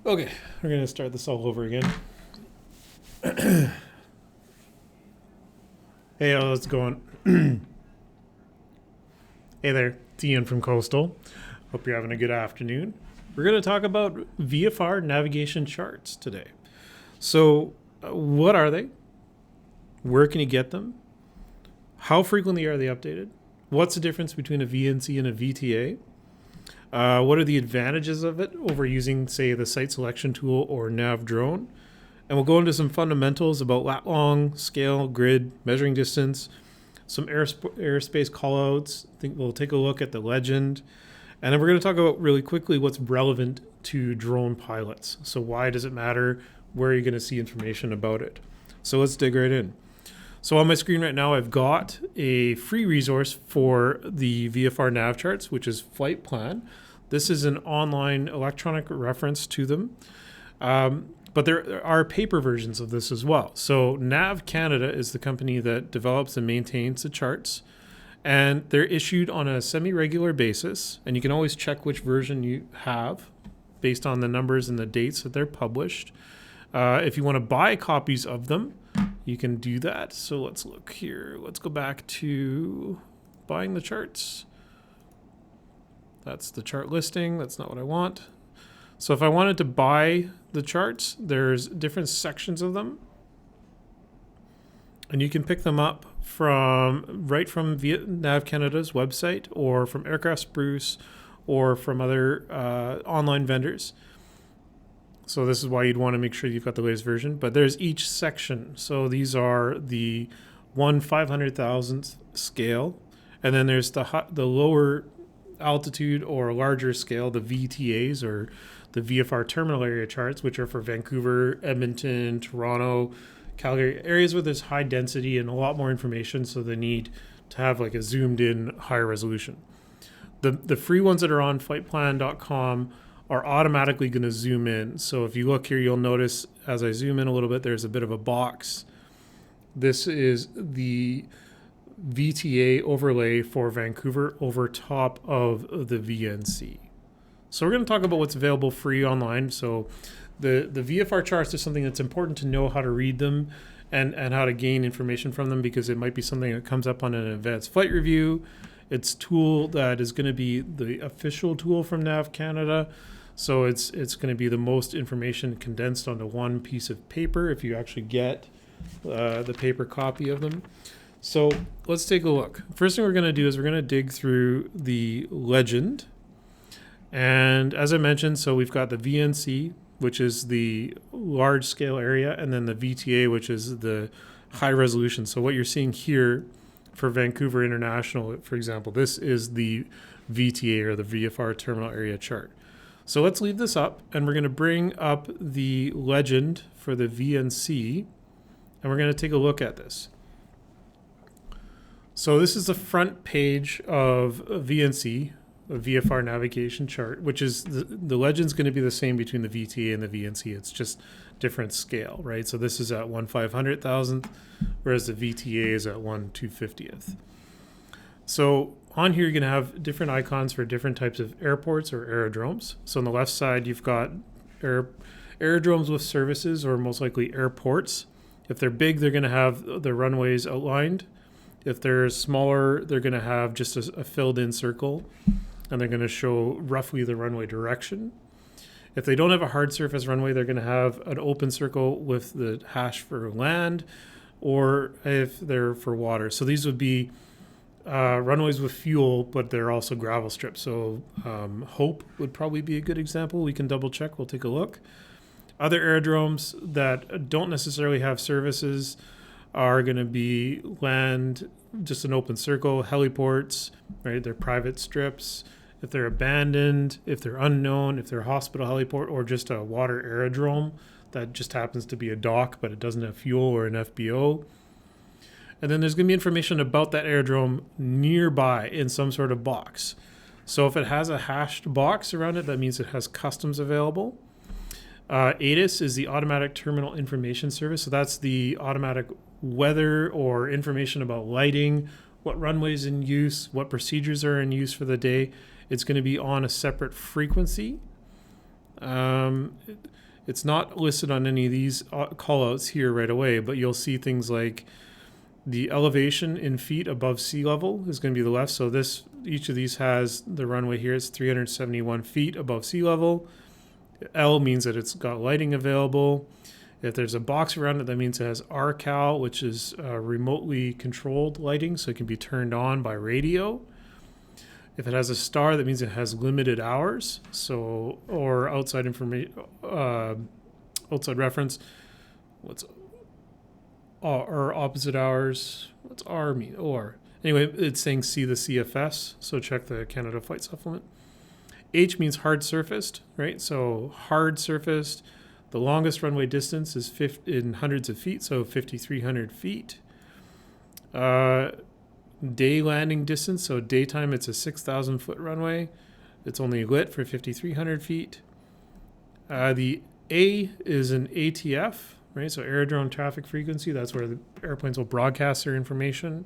Okay, we're going to start this all over again. Hey, how's it going? Hey there, it's Ian from Coastal. Hope you're having a good afternoon. We're going to talk about VFR Navigation Charts today. So, what are they? Where can you get them? How frequently are they updated? What's the difference between a VNC and a VTA? What are the advantages of it over using, say, the site selection tool or Nav Drone? And we'll go into some fundamentals about lat long, scale, grid, measuring distance, some airspace callouts. I think we'll take a look at the legend. And then we're going to talk about really quickly what's relevant to drone pilots. So why does it matter? Where are you going to see information about it? So let's dig right in. So on my screen right now, I've got a free resource for the VFR Nav Charts, which is Flight Plan. This is an online electronic reference to them. But there are paper versions of this as well. So Nav Canada is the company that develops and maintains the charts. And they're issued on a semi-regular basis. And you can always check which version you have based on the numbers and the dates that they're published. If you want to buy copies of them, you can do that. So let's look here. Let's go back to buying the charts. That's the chart listing. That's not what I want. So if I wanted to buy the charts, there's different sections of them. And you can pick them up right from Nav Canada's website or from Aircraft Spruce or from other online vendors. So this is why you'd want to make sure you've got the latest version. But there's each section. So these are the 1/500,000th scale. And then there's the lower altitude or larger scale, the VTAs or the VFR terminal area charts, which are for Vancouver, Edmonton, Toronto, Calgary, areas where there's high density and a lot more information. So they need to have like a zoomed in higher resolution. The free ones that are on flightplan.com are automatically going to zoom in. So if you look here, you'll notice as I zoom in a little bit, there's a bit of a box. This is the VTA overlay for Vancouver over top of the VNC. So we're going to talk about what's available free online. So the VFR charts are something that's important to know how to read them and how to gain information from them, because it might be something that comes up on an advanced flight review. It's a tool that is going to be the official tool from Nav Canada. So it's going to be the most information condensed onto one piece of paper if you actually get the paper copy of them. So let's take a look. First thing we're going to do is we're going to dig through the legend. And as I mentioned, so we've got the VNC, which is the large scale area, and then the VTA, which is the high resolution. So what you're seeing here for Vancouver International, for example, this is the VTA or the VFR terminal area chart. So let's leave this up, and we're going to bring up the legend for the VNC, and we're going to take a look at this. So this is the front page of VNC, a VFR Navigation Chart, which is the legend's going to be the same between the VTA and the VNC. It's just different scale, right? So this is at 1/500,000th, whereas the VTA is at 1/250th. So on here, you're going to have different icons for different types of airports or aerodromes. So on the left side, you've got aerodromes with services, or most likely airports. If they're big, they're going to have the runways outlined. If they're smaller, they're going to have just a filled in circle, and they're going to show roughly the runway direction. If they don't have a hard surface runway, they're going to have an open circle with the hash for land, or if they're for water. So these would be runways with fuel, but they're also gravel strips. So Hope would probably be a good example. We can double check. We'll take a look. Other aerodromes that don't necessarily have services are going to be land, just an open circle. Heliports, right? They're private strips. If they're abandoned, if they're unknown, if they're a hospital heliport, or just a water aerodrome that just happens to be a dock, but it doesn't have fuel or an FBO. And then there's going to be information about that aerodrome nearby in some sort of box. So if it has a hashed box around it, that means it has customs available. ATIS is the Automatic Terminal Information Service. So that's the automatic weather or information about lighting, what runways in use, what procedures are in use for the day. It's going to be on a separate frequency. It's not listed on any of these callouts here right away, but you'll see things like the elevation in feet above sea level is going to be the left. So each of these has the runway here is 371 feet above sea level. L means that it's got lighting available. If there's a box around it, that means it has RCAL, which is remotely controlled lighting, so it can be turned on by radio. If it has a star, that means it has limited hours. So, or outside information, outside reference. Or opposite hours. What's R mean? Or anyway, it's saying see the CFS. So check the Canada Flight Supplement. H means hard surfaced, right? So hard surfaced. The longest runway distance is in hundreds of feet, so 5,300 feet. Day landing distance, so daytime it's a 6,000 foot runway. It's only lit for 5,300 feet. The A is an ATF, right? So aerodrome traffic frequency. That's where the airplanes will broadcast their information.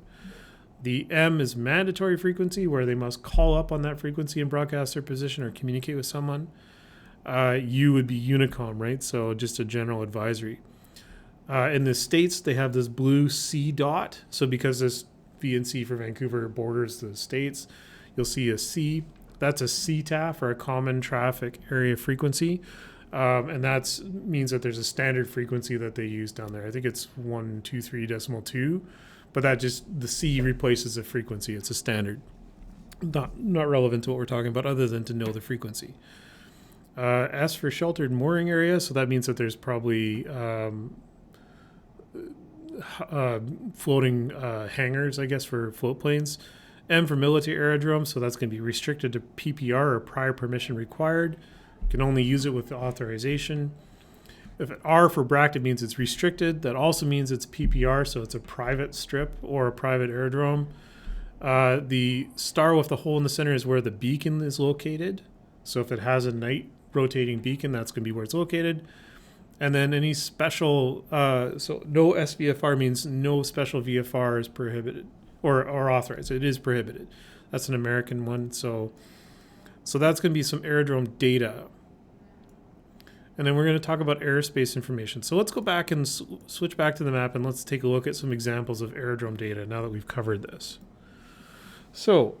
The M is mandatory frequency, where they must call up on that frequency and broadcast their position or communicate with someone. U would be Unicom, right? So just a general advisory. In the States, they have this blue C dot. So because this VNC for Vancouver borders the States, you'll see a C. That's a CTAF, or a common traffic area frequency. And that means that there's a standard frequency that they use down there. I think it's 123.2, but that just, the C replaces the frequency. It's a standard. Not relevant to what we're talking about other than to know the frequency. S for sheltered mooring area, so that means that there's probably floating hangars, I guess, for float planes. M for military aerodrome, so that's going to be restricted to PPR, or prior permission required. You can only use it with authorization. If R for bracket means it's restricted, that also means it's PPR, so it's a private strip or a private aerodrome. The star with the hole in the center is where the beacon is located. So if it has a night rotating beacon, that's going to be where it's located. And then any special, so no SVFR means no special VFR is prohibited or authorized. It is prohibited. That's an American one. So that's going to be some aerodrome data. And then we're going to talk about airspace information. So let's go back and switch back to the map, and let's take a look at some examples of aerodrome data now that we've covered this. So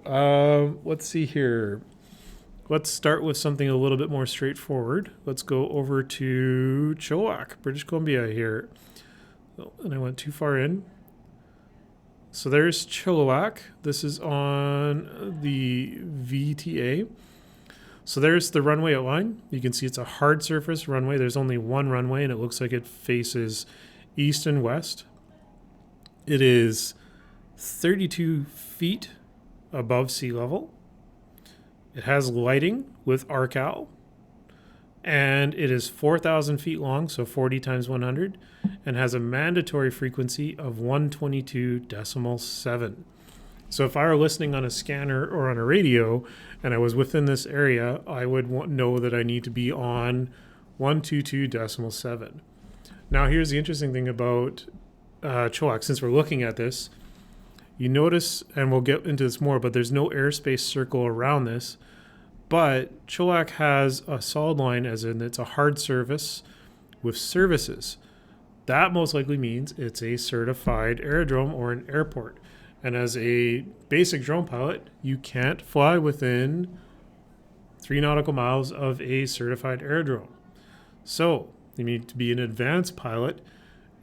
let's see here. Let's start with something a little bit more straightforward. Let's go over to Chilliwack, British Columbia here. Oh, and I went too far in. So there's Chilliwack. This is on the VTA. So there's the runway outline. You can see it's a hard surface runway. There's only one runway, and it looks like it faces east and west. It is 32 feet above sea level. It has lighting with RCAL, and it is 4,000 feet long, so 40 times 100, and has a mandatory frequency of 122.7. So if I were listening on a scanner or on a radio and I was within this area, I would know that I need to be on 122.7. Now here's the interesting thing about Chilliwack. Since we're looking at this, you notice, and we'll get into this more, but there's no airspace circle around this. But Chilliwack has a solid line, as in it's a hard surface with services. That most likely means it's a certified aerodrome or an airport. And as a basic drone pilot, you can't fly within 3 nautical miles of a certified aerodrome. So you need to be an advanced pilot,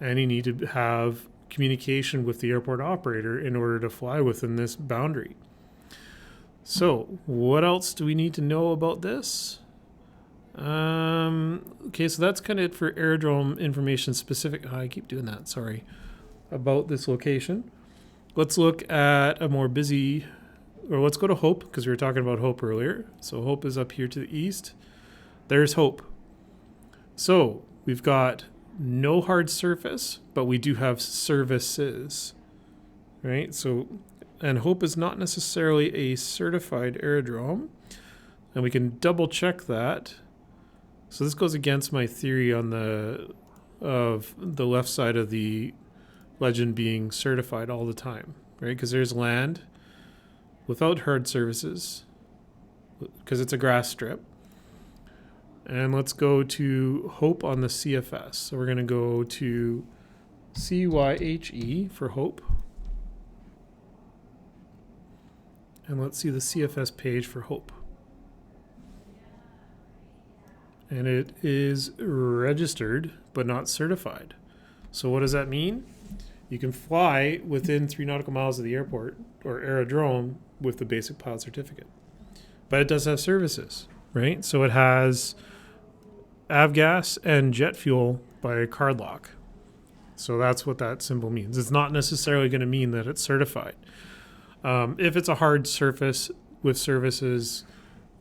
and you need to have communication with the airport operator in order to fly within this boundary. So what else do we need to know about this? Okay, so that's kind of it for aerodrome information specific. I keep doing that, sorry, about this location. Let's look at a more busy, or let's go to Hope, because we were talking about Hope earlier. So Hope is up here to the east. There's Hope. So we've got no hard surface, but we do have services, right? So, and Hope is not necessarily a certified aerodrome, and we can double check that. So this goes against my theory on the left side of the Legend being certified all the time, right? Because there's land without hard surfaces, because it's a grass strip. And let's go to Hope on the CFS. So we're going to go to CYHE for Hope. And let's see the CFS page for Hope. And it is registered, but not certified. So what does that mean? You can fly within 3 nautical miles of the airport or aerodrome with the basic pilot certificate. But it does have services, right? So it has avgas and jet fuel by card lock. So that's what that symbol means. It's not necessarily going to mean that it's certified. If it's a hard surface with services,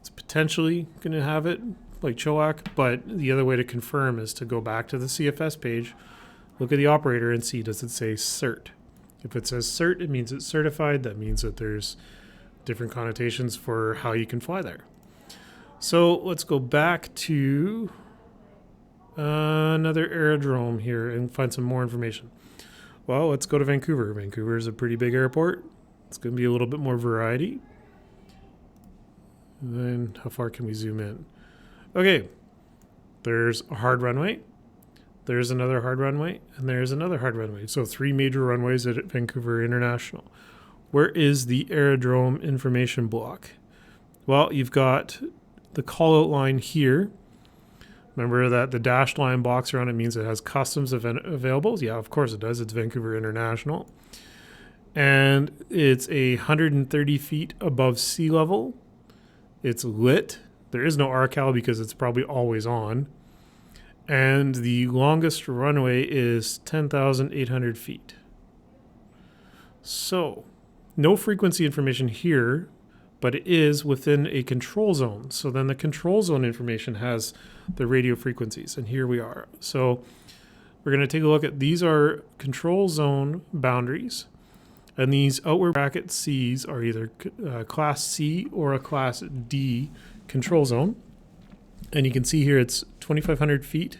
it's potentially going to have it like Chilliwack, but the other way to confirm is to go back to the CFS page, look at the operator and see, does it say cert? If it says cert, it means it's certified. That means that there's different connotations for how you can fly there. So let's go back to another aerodrome here and find some more information. Well, let's go to Vancouver. Vancouver is a pretty big airport. It's going to be a little bit more variety. And then how far can we zoom in? Okay, there's a hard runway. There's another hard runway, and there's another hard runway. So 3 major runways at Vancouver International. Where is the aerodrome information block? Well, you've got the call-out line here. Remember that the dashed line box around it means it has customs available. Yeah, of course it does. It's Vancouver International. And it's 130 feet above sea level. It's lit. There is no RCAL because it's probably always on. And the longest runway is 10,800 feet. So, no frequency information here, but it is within a control zone. So then the control zone information has the radio frequencies, and here we are. So we're going to take a look at, these are control zone boundaries, and these outward bracket C's are either Class C or a Class D control zone. And you can see here it's 2,500 feet,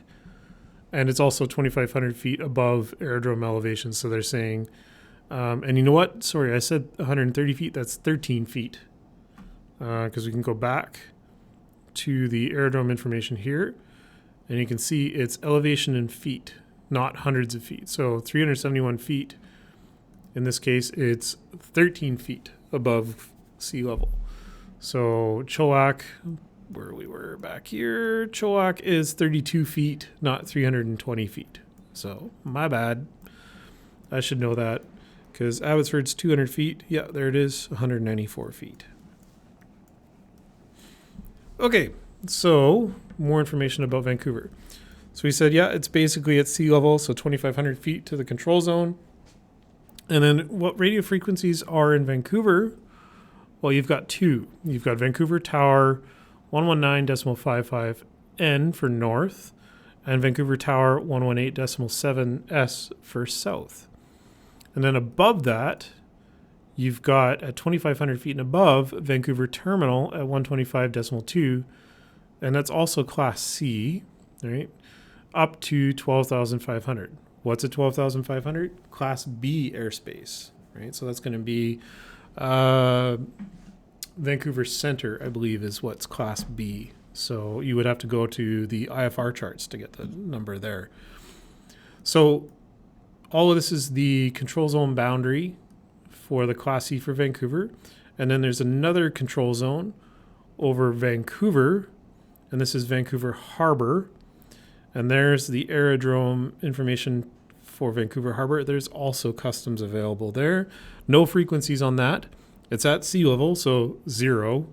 and it's also 2,500 feet above aerodrome elevation. So they're saying, and you know what? Sorry, I said 130 feet. That's 13 feet. Because we can go back to the aerodrome information here, and you can see it's elevation in feet, not hundreds of feet. So 371 feet. In this case, it's 13 feet above sea level. So Chilliwack, where we were back here, Chilliwack is 32 feet, not 320 feet. So my bad. I should know that, because Abbotsford's 200 feet. Yeah, there it is, 194 feet. Okay, so more information about Vancouver. So we said, yeah, it's basically at sea level, so 2,500 feet to the control zone. And then what radio frequencies are in Vancouver? Well, you've got 2. You've got Vancouver Tower 119.55 N for north, and Vancouver Tower 118.7 S for south. And then above that, you've got at 2,500 feet and above, Vancouver Terminal at 125.2, and that's also Class C, right? Up to 12,500. What's a 12,500? Class B airspace, right? So that's going to be Vancouver Center, I believe, is what's Class B. So you would have to go to the IFR charts to get the number there. So all of this is the control zone boundary for the Class C for Vancouver. And then there's another control zone over Vancouver, and this is Vancouver Harbor. And there's the aerodrome information for Vancouver Harbor. There's also customs available there. No frequencies on that. It's at sea level, so 0.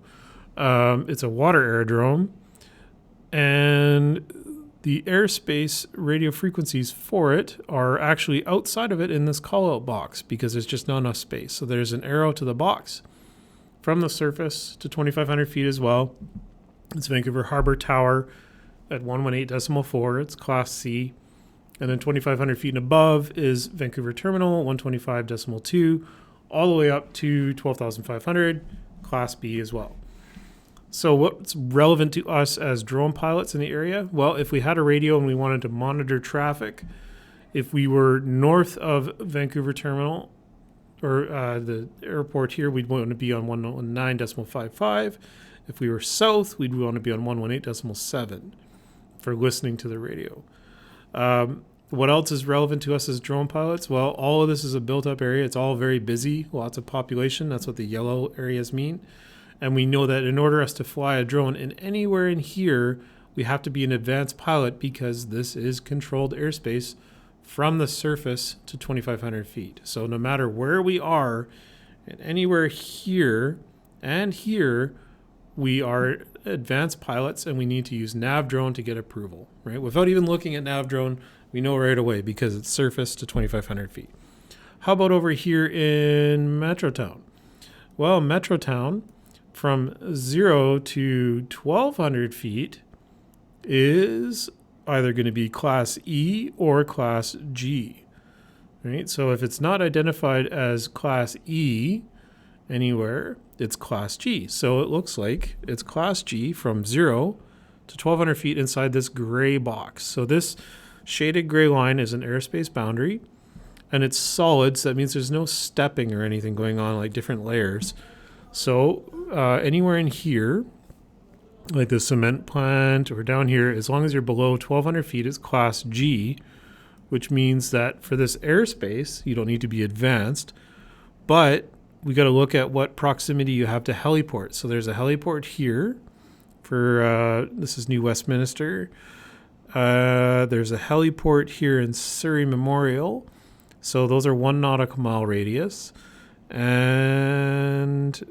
It's a water aerodrome. And the airspace radio frequencies for it are actually outside of it in this call-out box because there's just not enough space. So there's an arrow to the box from the surface to 2,500 feet as well. It's Vancouver Harbor Tower at 118.4. It's Class C. And then 2,500 feet and above is Vancouver Terminal, 125.2, all the way up to 12,500, Class B as well. So what's relevant to us as drone pilots in the area? Well, if we had a radio and we wanted to monitor traffic, if we were north of Vancouver Terminal or the airport here, we'd want to be on 119.55. If we were south, we'd want to be on 118.7. for listening to the radio. What else is relevant to us as drone pilots? Well, all of this is a built-up area. It's all very busy, lots of population. That's what the yellow areas mean. And we know that in order us to fly a drone in anywhere in here, we have to be an advanced pilot because this is controlled airspace from the surface to 2,500 feet. So no matter where we are, and anywhere here and here, we are advanced pilots and we need to use Nav Drone to get approval, right? Without even looking at Nav Drone, we know right away because it's surface to 2,500 feet. How about over here in Metrotown? Well, Metrotown, from 0 to 1,200 feet is either going to be Class E or Class G, right? So if it's not identified as Class E anywhere, it's Class G. So it looks like it's Class G from 0 to 1,200 feet inside this gray box. So this shaded gray line is an airspace boundary, and it's solid, so that means there's no stepping or anything going on like different layers. So anywhere in here, like the cement plant or down here, as long as you're below 1,200 feet, it's Class G, which means that for this airspace, you don't need to be advanced, but we got to look at what proximity you have to heliport. So there's a heliport here for, this is New Westminster. There's a heliport here in Surrey Memorial. So those are 1 nautical mile radius. And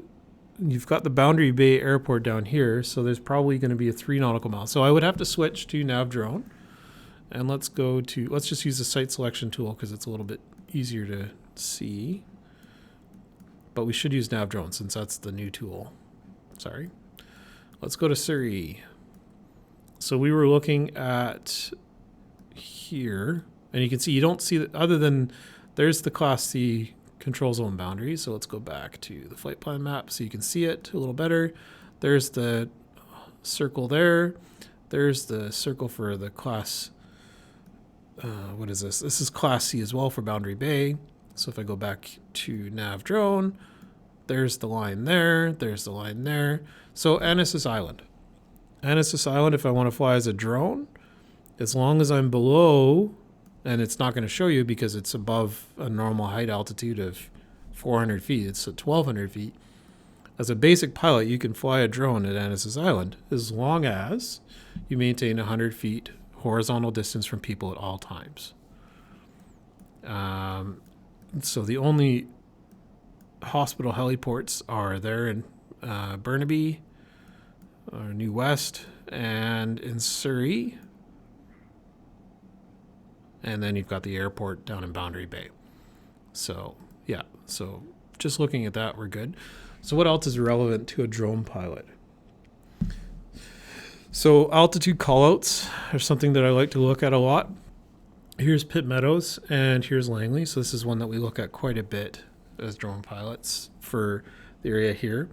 you've got the Boundary Bay Airport down here. So there's probably going to be a 3 nautical miles. So I would have to switch to Nav Drone. And let's just use the site selection tool because it's a little bit easier to see. But we should use Nav Drone since that's the new tool. Sorry. Let's go to Surrey. So we were looking at here, and you can see you don't see that other than there's the Class C control zone boundary. So let's go back to the flight plan map so you can see it a little better. There's the circle there. There's the circle for the Class, what is this? This is Class C as well for Boundary Bay. So if I go back to Nav Drone, there's the line there, there's the line there. So Annis's Island. Annis's Island, if I want to fly as a drone, as long as I'm below, and it's not going to show you because it's above a normal height altitude of 400 feet, it's at 1,200 feet. As a basic pilot, you can fly a drone at Annis's Island as long as you maintain 100 feet horizontal distance from people at all times. So the only hospital heliports are there in Burnaby, or New West, and in Surrey. And then you've got the airport down in Boundary Bay. So, yeah. So just looking at that, we're good. So what else is relevant to a drone pilot? So altitude callouts are something that I like to look at a lot. Here's Pitt Meadows and here's Langley. So this is one that we look at quite a bit as drone pilots for the area here.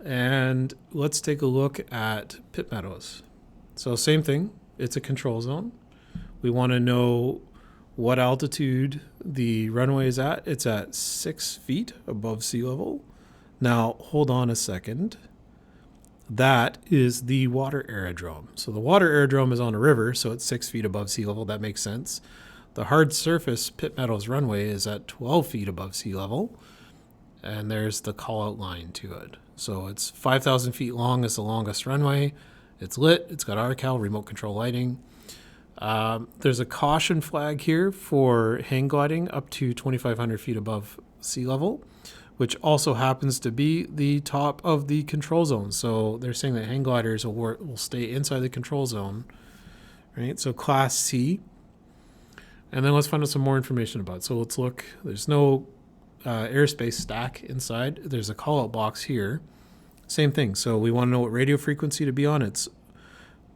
And let's take a look at Pitt Meadows. So same thing, it's a control zone. We want to know what altitude the runway is at. It's at 6 feet above sea level. Now, hold on a second. That is the water aerodrome. So the water aerodrome is on a river, so it's 6 feet above sea level. That makes sense. The hard surface Pitt Meadows runway is at 12 feet above sea level. And there's the call-out line to it. So it's 5,000 feet long is the longest runway. It's lit. It's got RCAL, remote control lighting. There's a caution flag here for hang gliding up to 2,500 feet above sea level, which also happens to be the top of the control zone. So they're saying that hang gliders will stay inside the control zone, right? So Class C. And then let's find out some more information about it. So let's look. There's no airspace stack inside. There's a call-out box here. Same thing. So we want to know what radio frequency to be on. It's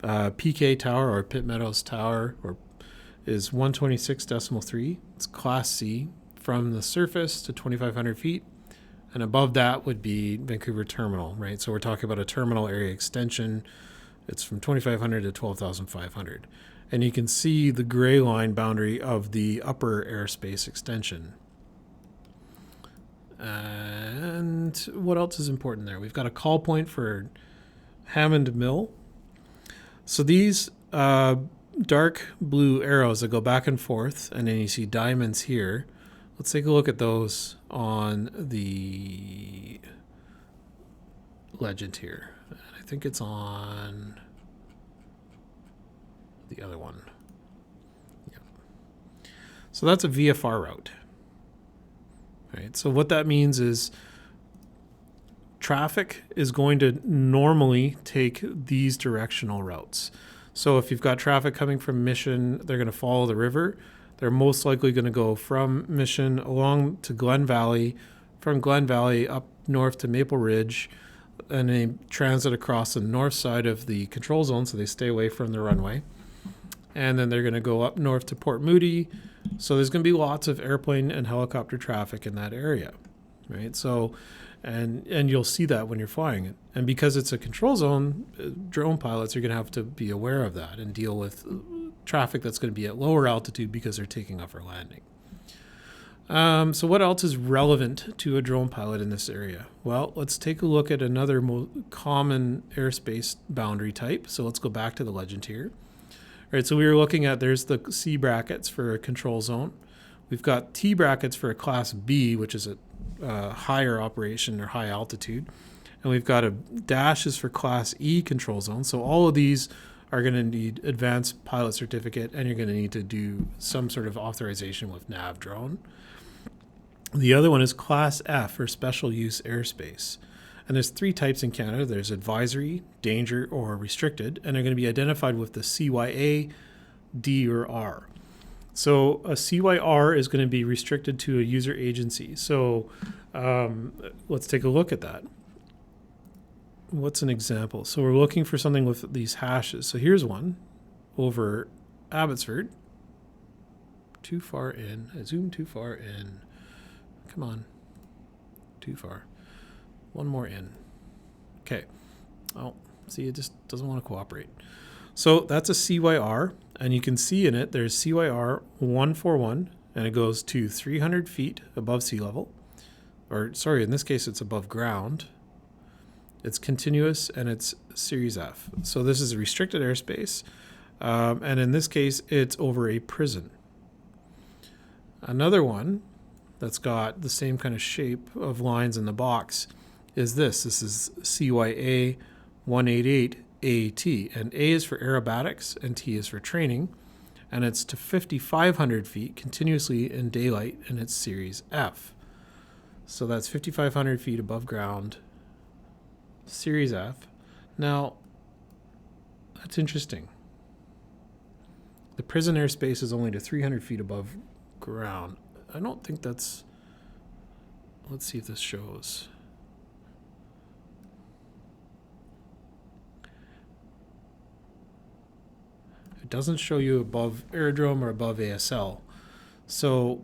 PK tower or Pitt Meadows tower is 126.3. It's Class C from the surface to 2,500 feet. And above that would be Vancouver Terminal, right? So we're talking about a terminal area extension. It's from 2,500 to 12,500. And you can see the gray line boundary of the upper airspace extension. And what else is important there? We've got a call point for Hammond Mill. So these dark blue arrows that go back and forth, and then you see diamonds here. Let's take a look at those on the Legend here. I think it's on the other one. Yep. So that's a VFR route. Right. So what that means is traffic is going to normally take these directional routes. So if you've got traffic coming from Mission, they're going to follow the river. They're most likely going to go from Mission along to Glen Valley, from Glen Valley up north to Maple Ridge, and they transit across the north side of the control zone, so they stay away from the runway. And then they're going to go up north to Port Moody. So there's going to be lots of airplane and helicopter traffic in that area, right? So, and you'll see that when you're flying it. And because it's a control zone, drone pilots are going to have to be aware of that and deal with traffic that's going to be at lower altitude because they're taking off or landing. So what else is relevant to a drone pilot in this area? Well, let's take a look at another common airspace boundary type. So let's go back to the Legend here. All right, so we were looking at, there's the C brackets for a control zone. We've got T brackets for a Class B, which is a higher operation or high altitude. And we've got a dashes for Class E control zone. So all of these are going to need advanced pilot certificate, and you're going to need to do some sort of authorization with Nav Drone. The other one is Class F, or special use airspace. And there's 3 types in Canada. There's advisory, danger, or restricted, and they're going to be identified with the CYA, D, or R. So a CYR is going to be restricted to a user agency. So let's take a look at that. What's an example? So we're looking for something with these hashes. So here's one over Abbotsford. Too far in. I zoomed too far in. Come on. Too far. One more in. Okay. Oh, see, it just doesn't want to cooperate. So that's a CYR, and you can see in it there's CYR 141, and it goes to 300 feet above sea level. Or, sorry, in this case, it's above ground. It's continuous, and it's Series F. So this is a restricted airspace, and in this case, it's over a prison. Another one that's got the same kind of shape of lines in the box is this. This is CYA 188 AT, and A is for aerobatics and T is for training, and it's to 5,500 feet continuously in daylight, and it's Series F. So that's 5,500 feet above ground, Series F. Now, that's interesting. The prison airspace is only to 300 feet above ground. I don't think that's... Let's see if this shows. It doesn't show you above aerodrome or above ASL. So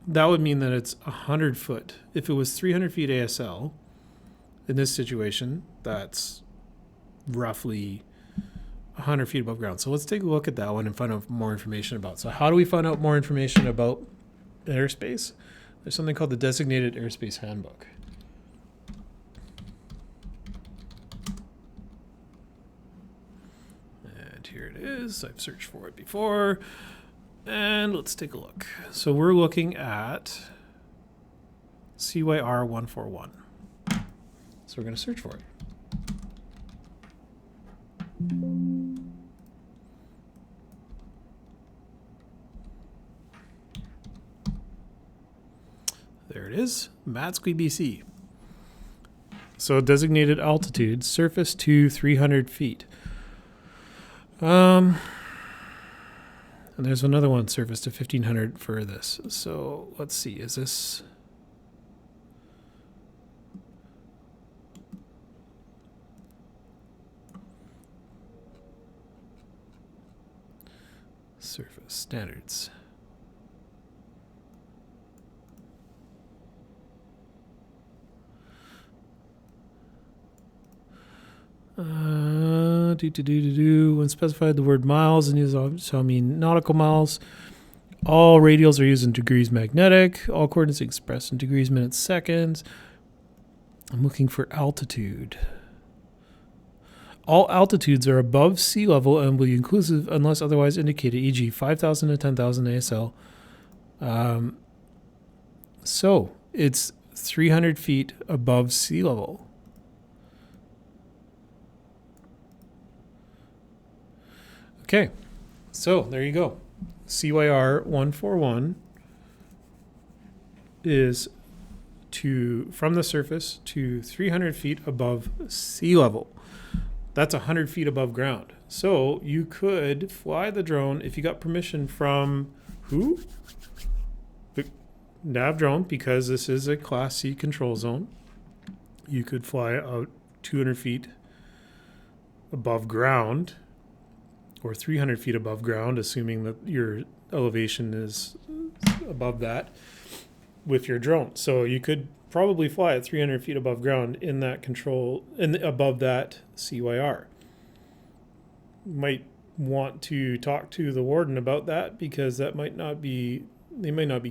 that would mean that it's 100 foot. If it was 300 feet ASL, in this situation, that's roughly 100 feet above ground. So let's take a look at that one and find out more information about. So how do we find out more information about airspace? There's something called the Designated Airspace Handbook. And here it is. I've searched for it before. And let's take a look. So we're looking at CYR 141. So we're going to search for it. There it is, Matsqui, BC. So designated altitude, surface to 300 feet. And there's another one, surface to 1,500 for this. So let's see, is this... Surface standards. When specified, the word miles and use, so I mean nautical miles. All radials are used in degrees magnetic. All coordinates expressed in degrees, minutes, seconds. I'm looking for altitude. All altitudes are above sea level and will be inclusive unless otherwise indicated, e.g. 5,000 to 10,000 ASL. So it's 300 feet above sea level. Okay, so there you go. CYR 141 is from the surface to 300 feet above sea level. That's 100 feet above ground. So you could fly the drone if you got permission from who? The Nav Drone, because this is a Class C control zone. You could fly out 200 feet above ground or 300 feet above ground, assuming that your elevation is above that with your drone. So you could probably fly at 300 feet above ground in that control, above that CYR. Might want to talk to the warden about that, because they might not be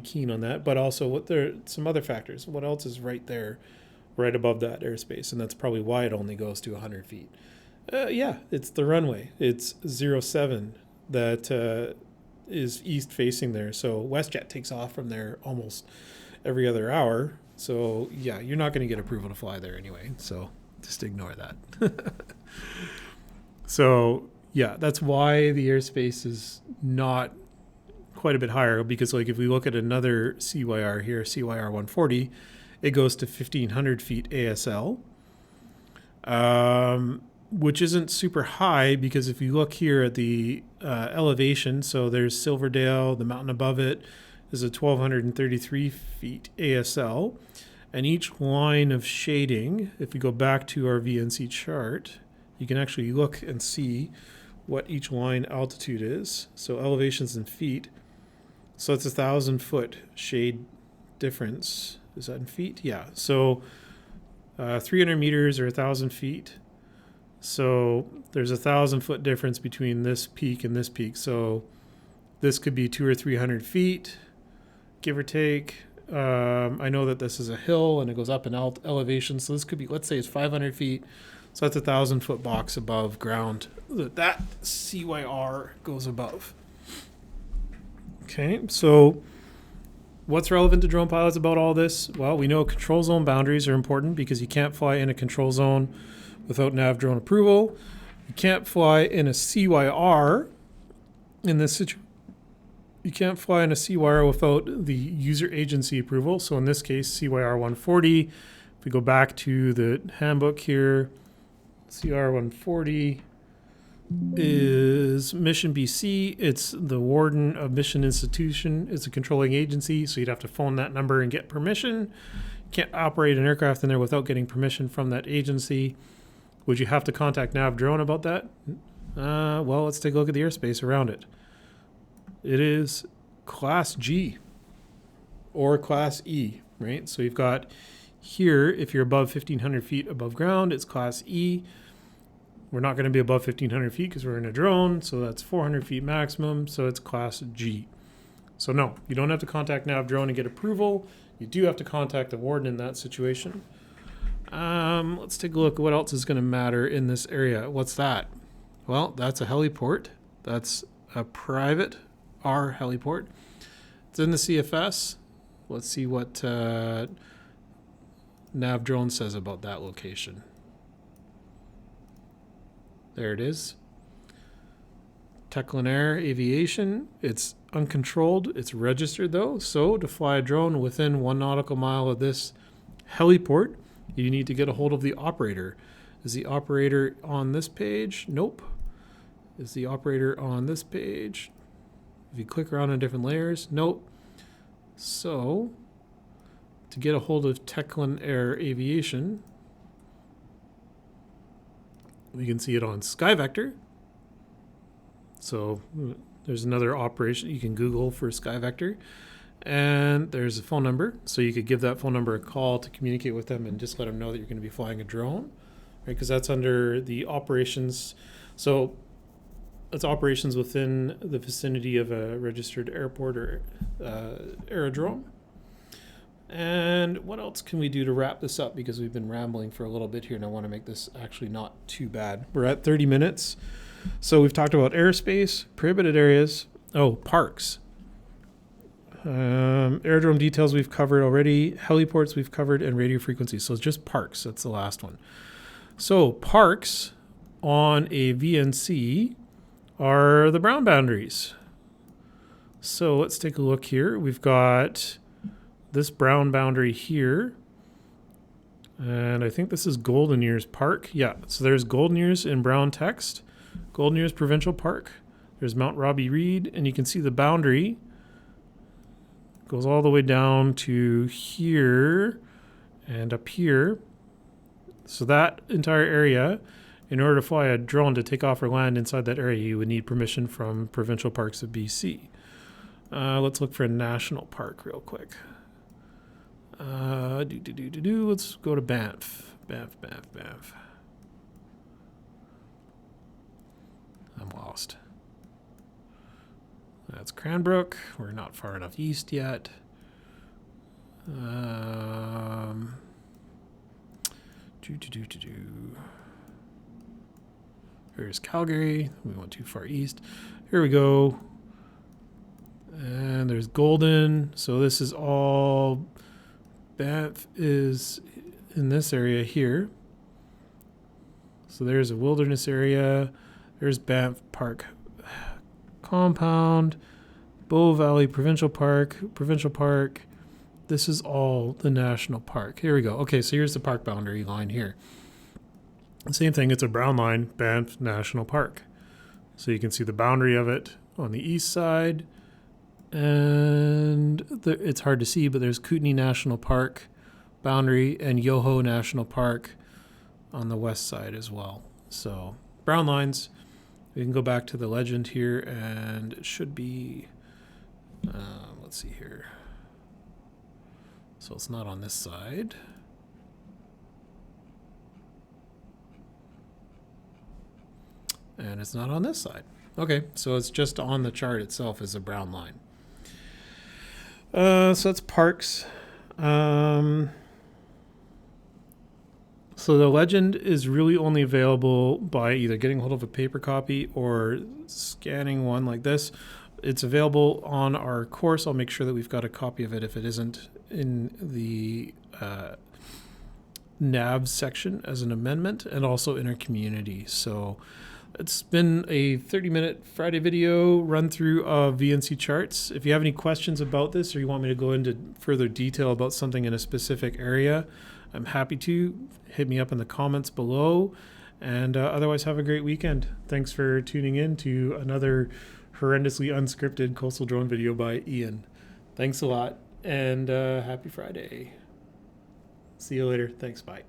keen on that. But also, what there some other factors. What else is right there, right above that airspace? And that's probably why it only goes to 100 feet. Yeah, it's the runway. It's 07 that is east facing there. So WestJet takes off from there almost every other hour. So yeah, you're not going to get approval to fly there anyway. So just ignore that. So yeah, that's why the airspace is not quite a bit higher, because like if we look at another CYR here, CYR 140, it goes to 1,500 feet ASL, which isn't super high, because if you look here at the elevation, so there's Silverdale, the mountain above it is a 1,233 feet ASL, and each line of shading, if we go back to our VNC chart, you can actually look and see what each line altitude is. So elevations in feet. So it's 1,000 foot shade difference. Is that in feet? Yeah. So 300 meters or 1,000 feet. So there's 1,000 foot difference between this peak and this peak. So this could be 200 or 300 feet, give or take. I know that this is a hill and it goes up in elevation. So this could be, let's say it's 500 feet. So that's 1,000 foot box above ground that CYR goes above. Okay, so what's relevant to drone pilots about all this? Well, we know control zone boundaries are important, because you can't fly in a control zone without Nav Drone approval. You can't fly in a CYR in this situation. You can't fly in a CYR without the user agency approval. So in this case, CYR 140, if we go back to the handbook here, CYR 140 is Mission BC. It's the warden of Mission Institution. It's a controlling agency, so you'd have to phone that number and get permission. You can't operate an aircraft in there without getting permission from that agency. Would you have to contact Nav Drone about that? Well, let's take a look at the airspace around it. It is Class G or Class E, right? So you've got here, if you're above 1,500 feet above ground, it's Class E. We're not going to be above 1,500 feet because we're in a drone, so that's 400 feet maximum, so it's Class G. So no, you don't have to contact Nav Drone and get approval. You do have to contact the warden in that situation. Let's take a look at what else is going to matter in this area. What's that? Well, that's a heliport. That's a private R heliport. It's in the CFS. Let's see what Nav Drone says about that location. There it is. Teclin Air Aviation. It's uncontrolled. It's registered though. So to fly a drone within 1 nautical mile of this heliport, you need to get a hold of the operator. Is the operator on this page? Nope. Is the operator on this page? If you click around on different layers, nope. So to get a hold of Teclin Air Aviation, we can see it on SkyVector. So there's another operation. You can Google for SkyVector. And there's a phone number. So you could give that phone number a call to communicate with them and just let them know that you're going to be flying a drone, right? Because that's under the operations. So it's operations within the vicinity of a registered airport or aerodrome. And what else can we do to wrap this up? Because we've been rambling for a little bit here, and I want to make this actually not too bad. We're at 30 minutes. So we've talked about airspace, prohibited areas. Oh, parks. Aerodrome details we've covered already. Heliports we've covered, and radio frequencies. So it's just parks. That's the last one. So parks on a VNC are the brown boundaries. So let's take a look here. We've got this brown boundary here. And I think this is Golden Ears Park. Yeah, so there's Golden Ears in brown text. Golden Ears Provincial Park. There's Mount Robbie Reed, and you can see the boundary goes all the way down to here and up here. So that entire area, in order to fly a drone to take off or land inside that area, you would need permission from Provincial Parks of BC. Let's look for a national park real quick. Let's go to Banff. Banff. I'm lost. That's Cranbrook. We're not far enough east yet. Here's Calgary. We went too far east. Here we go. And there's Golden. So this is all... Banff is in this area here. So there's a wilderness area. There's Banff Park Compound, Bow Valley Provincial Park. This is all the national park. Here we go. Okay, so here's the park boundary line here. Same thing, it's a brown line, Banff National Park. So you can see the boundary of it on the east side. And it's hard to see, but there's Kootenay National Park boundary and Yoho National Park on the west side as well. So brown lines. We can go back to the legend here, and it should be, let's see here. So it's not on this side. And it's not on this side. Okay, so it's just on the chart itself as a brown line. So that's parks. So the legend is really only available by either getting hold of a paper copy or scanning one like this. It's available on our course. I'll make sure that we've got a copy of it if it isn't in the Nav section as an amendment, and also in our community. So it's been a 30-minute Friday video run through of VNC charts. If you have any questions about this, or you want me to go into further detail about something in a specific area, I'm happy to. Hit me up in the comments below. And otherwise, have a great weekend. Thanks for tuning in to another horrendously unscripted coastal drone video by Ian. Thanks a lot, and happy Friday. See you later. Thanks. Bye.